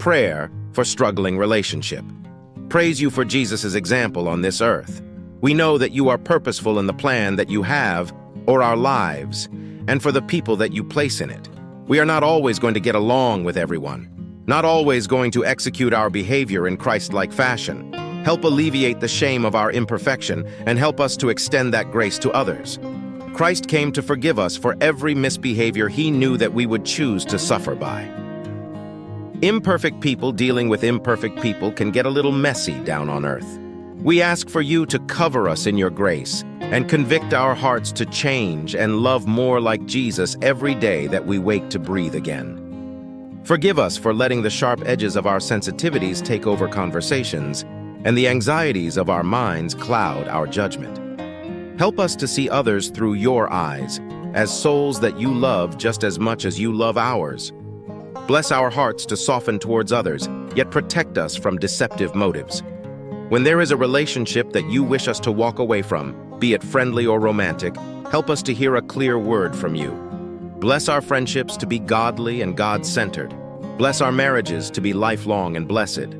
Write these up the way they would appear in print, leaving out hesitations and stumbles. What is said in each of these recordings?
Prayer for struggling relationship. Praise you for Jesus' example on this earth. We know that you are purposeful in the plan that you have, or our lives, and for the people that you place in it. We are not always going to get along with everyone, not always going to execute our behavior in Christ-like fashion. Help alleviate the shame of our imperfection and help us to extend that grace to others. Christ came to forgive us for every misbehavior he knew that we would choose to suffer by. Imperfect people dealing with imperfect people can get a little messy down on earth. We ask for you to cover us in your grace and convict our hearts to change and love more like Jesus every day that we wake to breathe again. Forgive us for letting the sharp edges of our sensitivities take over conversations and the anxieties of our minds cloud our judgment. Help us to see others through your eyes, as souls that you love just as much as you love ours. Bless our hearts to soften towards others, yet protect us from deceptive motives. When there is a relationship that you wish us to walk away from, be it friendly or romantic, help us to hear a clear word from you. Bless our friendships to be godly and God-centered. Bless our marriages to be lifelong and blessed.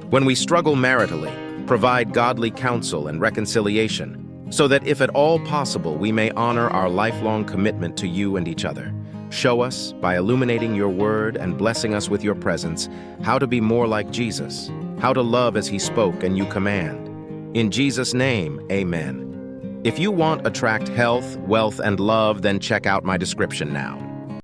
When we struggle maritally, provide godly counsel and reconciliation, so that if at all possible we may honor our lifelong commitment to you and each other. Show us, by illuminating your word and blessing us with your presence, how to be more like Jesus, how to love as he spoke and you command. In Jesus' name, amen. If you want attract health, wealth, and love, then check out my description now.